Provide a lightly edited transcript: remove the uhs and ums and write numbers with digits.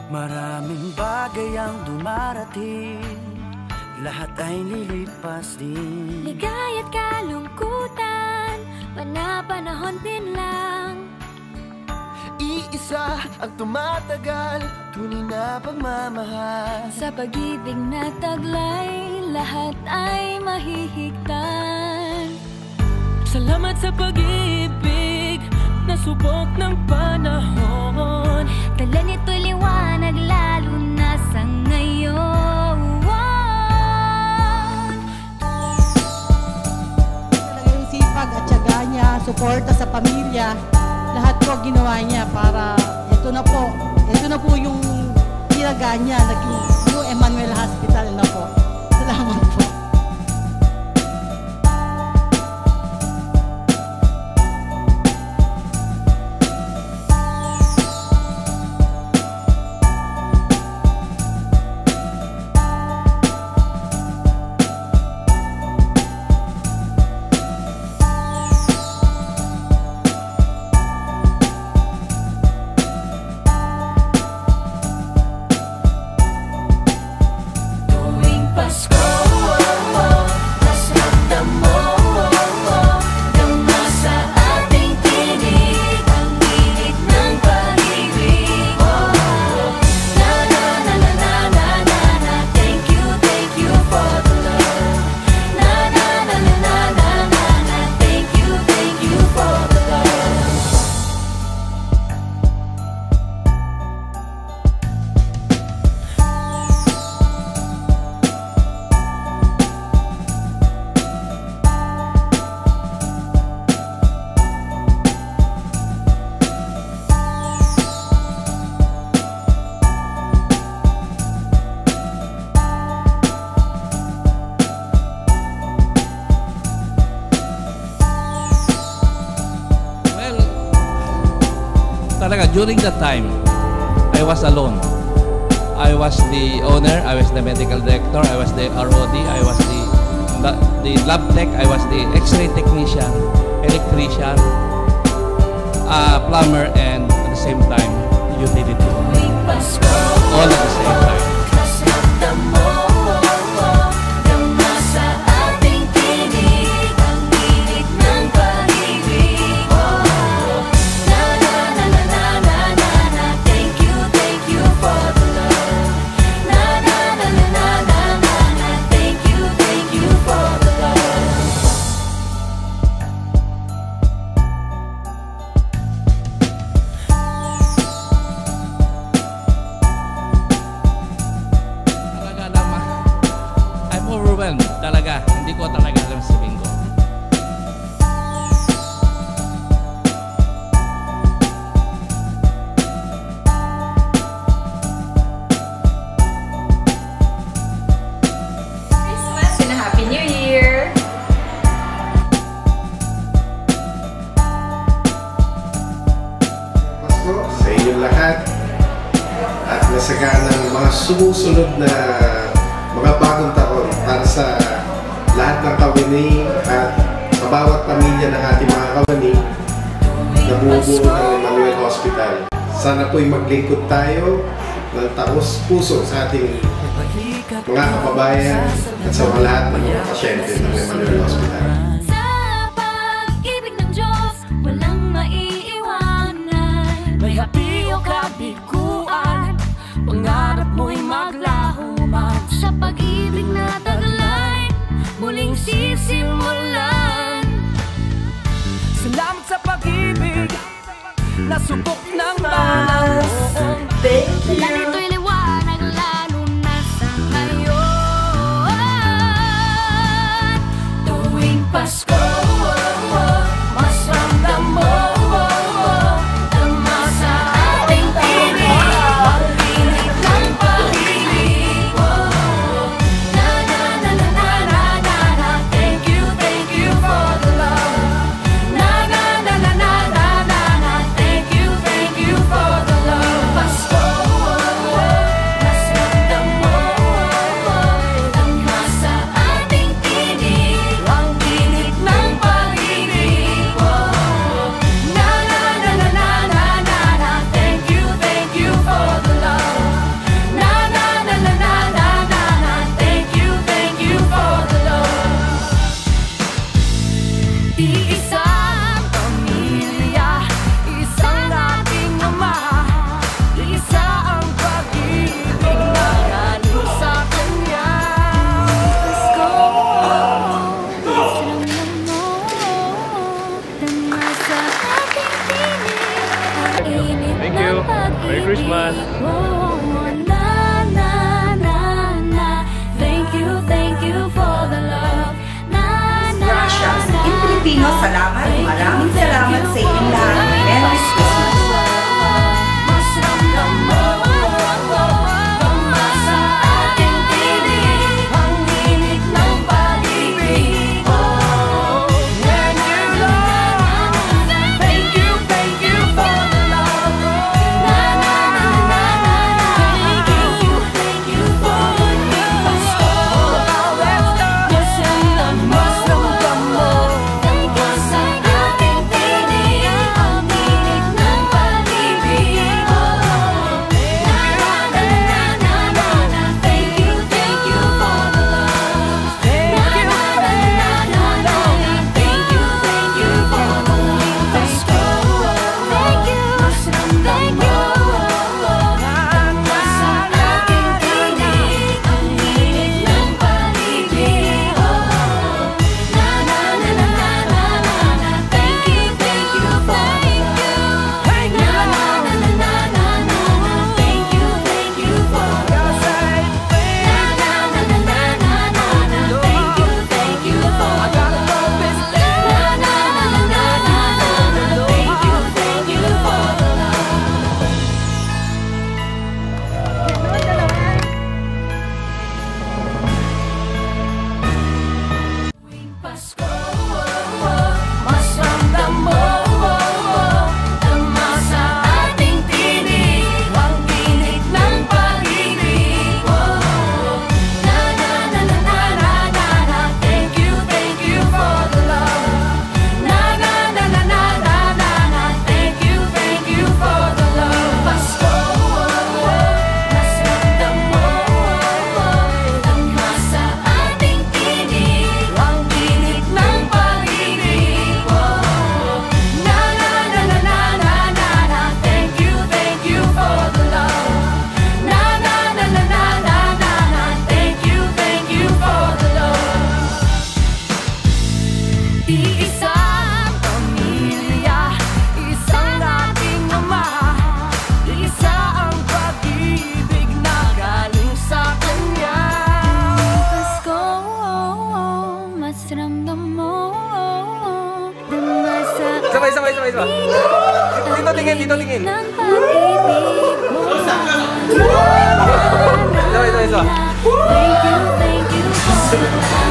Maraming bagay ang dumarating, lahat ay lilipas din. Ligaya't kalungkutan, panahon din lang. Iisa ang tumatagal, tunay na pagmamahal. Sa pag-ibig na taglay, lahat ay mahihigtan. Salamat sa pag-ibig na subok ng panahon. Dala nito'y liwanag lalo na sa ngayon. Talaga yung sipag at tiyaga niya, suporta sa pamilya, lahat po ginawa niya para ito na po yung tiyaga niya, naging New Emmanuel Hospital na po. Salamat po. Talaga, during that time, I was alone. I was the owner, I was the medical director, I was the ROD, I was the lab tech, I was the X-ray technician, electrician, plumber, and at the same time, utility. All at the same time. Talaga, hindi ko talaga alam sabihin ko. Christmas and a Happy New Year! Pasko sa inyong lahat at nasaganang mga sumusunod na mga bagong taon para sa lahat ng kawani at sa bawat pamilya ng ating mga kawani na bumubuo ng Emmanuel Hospital. Sana po'y maglingkod tayo ng taos puso sa ating mga kababayan at sa mga lahat ng mga pasyente ng Emmanuel Hospital. Sa pag-ibig ng Diyos, walang maiiwanan. May hapi o kabiguan, pangarap mo'y maglaho man. Sa pag-ibig na taglay, muling sisimulan. Salamat sa pag-ibig na subok ng panahon. Thank you. Dala nito'y liwanag lalo na sa ngayon. Tuwing Pasko, mas ramdam mo tama sa ating tinig, pag-ibig ng pag-ibig. Na na na na na na na na. Thank you for the love. Na na na na na na na na. Thank you for the love. Pasko, nagpapasalamat. Maraming salamat sa inyong lahat. Merry Christmas. Iisang pamilya, isang ating ama, isa ang pag-ibig na galing sa Kanya. Pasko, mas ramdam mo, damasa Sabay. Dito tingin. ng pag-ibig mo. Isa. Thank you for